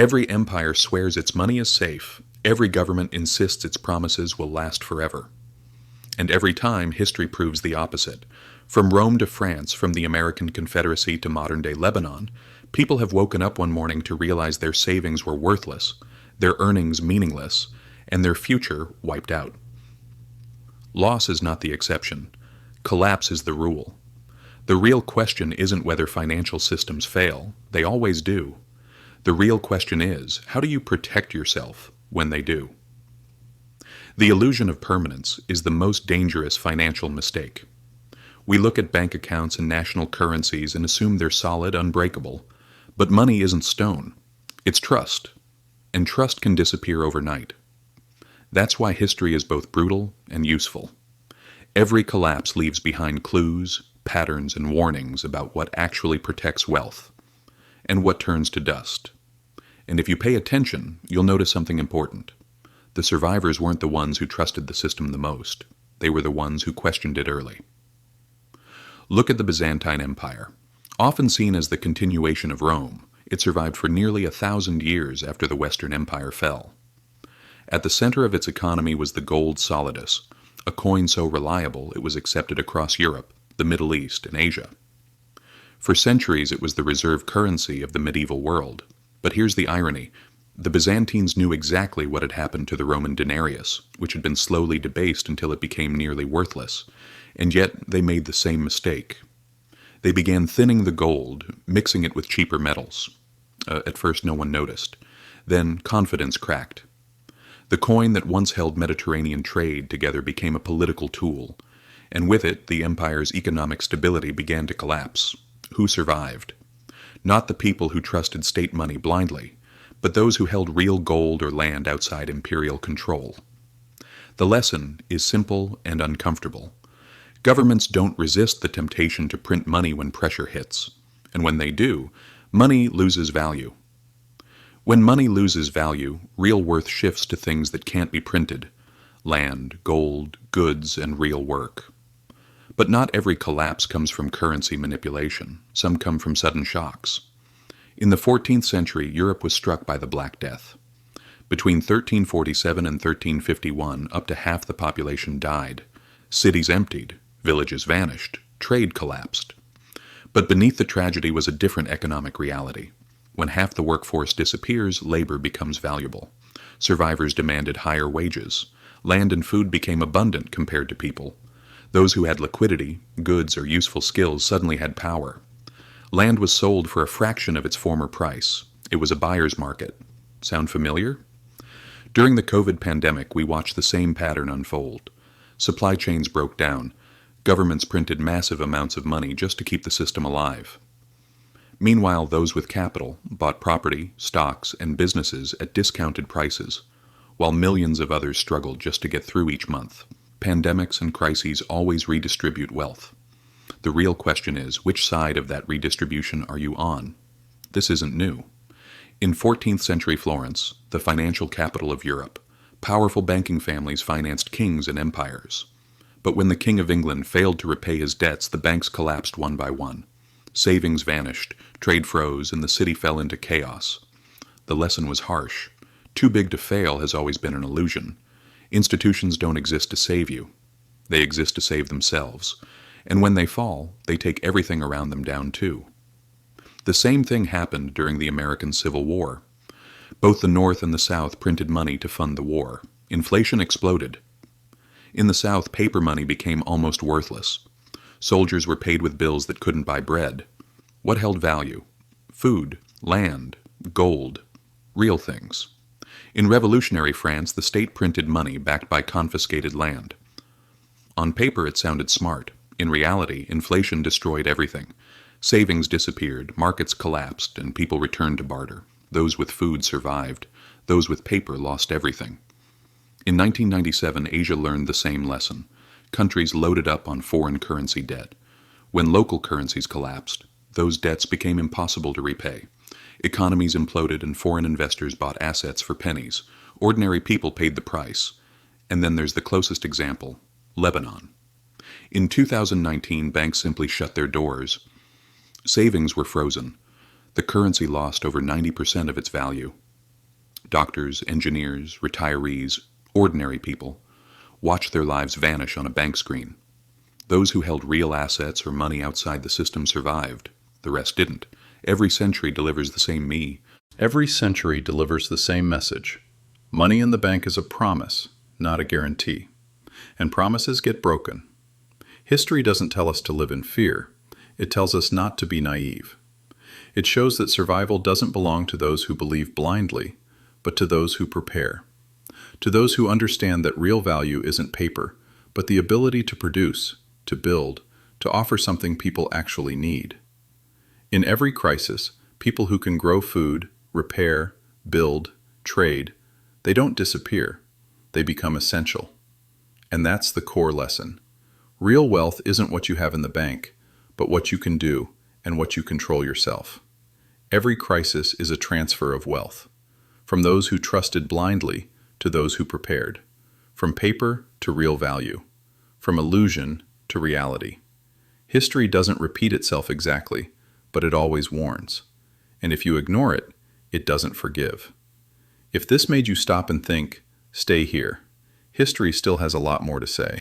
Every empire swears its money is safe. Every government insists its promises will last forever. And every time, history proves the opposite. From Rome to France, from the American Confederacy to modern-day Lebanon, people have woken up one morning to realize their savings were worthless, their earnings meaningless, and their future wiped out. Loss is not the exception. Collapse is the rule. The real question isn't whether financial systems fail. They always do. The real question is, how do you protect yourself when they do? The illusion of permanence is the most dangerous financial mistake. We look at bank accounts and national currencies and assume they're solid, unbreakable. But money isn't stone. It's trust. And trust can disappear overnight. That's why history is both brutal and useful. Every collapse leaves behind clues, patterns, and warnings about what actually protects wealth and what turns to dust. And if you pay attention, you'll notice something important. The survivors weren't the ones who trusted the system the most. They were the ones who questioned it early. Look at the Byzantine Empire. Often seen as the continuation of Rome, it survived for nearly 1,000 years after the Western Empire fell. At the center of its economy was the gold solidus, a coin so reliable it was accepted across Europe, the Middle East, and Asia. For centuries it was the reserve currency of the medieval world. But here's the irony. The Byzantines knew exactly what had happened to the Roman denarius, which had been slowly debased until it became nearly worthless, and yet they made the same mistake. They began thinning the gold, mixing it with cheaper metals. At first no one noticed. Then confidence cracked. The coin that once held Mediterranean trade together became a political tool, and with it the empire's economic stability began to collapse. Who survived? Not the people who trusted state money blindly, but those who held real gold or land outside imperial control. The lesson is simple and uncomfortable. Governments don't resist the temptation to print money when pressure hits, and when they do, money loses value. When money loses value, real worth shifts to things that can't be printed: land, gold, goods, and real work. But not every collapse comes from currency manipulation. Some come from sudden shocks. In the 14th century, Europe was struck by the Black Death. Between 1347 and 1351, up to half the population died. Cities emptied, villages vanished, trade collapsed. But beneath the tragedy was a different economic reality. When half the workforce disappears, labor becomes valuable. Survivors demanded higher wages. Land and food became abundant compared to people. Those who had liquidity, goods, or useful skills suddenly had power. Land was sold for a fraction of its former price. It was a buyer's market. Sound familiar? During the COVID pandemic, we watched the same pattern unfold. Supply chains broke down. Governments printed massive amounts of money just to keep the system alive. Meanwhile, those with capital bought property, stocks, and businesses at discounted prices, while millions of others struggled just to get through each month. Pandemics and crises always redistribute wealth. The real question is, which side of that redistribution are you on? This isn't new. In 14th century Florence, the financial capital of Europe, powerful banking families financed kings and empires. But when the King of England failed to repay his debts, the banks collapsed one by one. Savings vanished, trade froze, and the city fell into chaos. The lesson was harsh. Too big to fail has always been an illusion. Institutions don't exist to save you. They exist to save themselves. And when they fall, they take everything around them down too. The same thing happened during the American Civil War. Both the North and the South printed money to fund the war. Inflation exploded. In the South, paper money became almost worthless. Soldiers were paid with bills that couldn't buy bread. What held value? Food, land, gold, real things. In revolutionary France, the state printed money backed by confiscated land. On paper, it sounded smart. In reality, inflation destroyed everything. Savings disappeared, markets collapsed, and people returned to barter. Those with food survived. Those with paper lost everything. In 1997, Asia learned the same lesson. Countries loaded up on foreign currency debt. When local currencies collapsed, those debts became impossible to repay. Economies imploded and foreign investors bought assets for pennies. Ordinary people paid the price. And then there's the closest example, Lebanon. In 2019, banks simply shut their doors. Savings were frozen. The currency lost over 90% of its value. Doctors, engineers, retirees, ordinary people watch their lives vanish on a bank screen. Those who held real assets or money outside the system survived. The rest didn't. Every century delivers the same me. Every century delivers the same message. Money in the bank is a promise, not a guarantee. And promises get broken. History doesn't tell us to live in fear. It tells us not to be naive. It shows that survival doesn't belong to those who believe blindly, but to those who prepare. To those who understand that real value isn't paper, but the ability to produce, to build, to offer something people actually need. In every crisis, people who can grow food, repair, build, trade, they don't disappear. They become essential. And that's the core lesson. Real wealth isn't what you have in the bank, but what you can do and what you control yourself. Every crisis is a transfer of wealth, from those who trusted blindly to those who prepared, from paper to real value, from illusion to reality. History doesn't repeat itself exactly, but it always warns. And if you ignore it, it doesn't forgive. If this made you stop and think, stay here. History still has a lot more to say.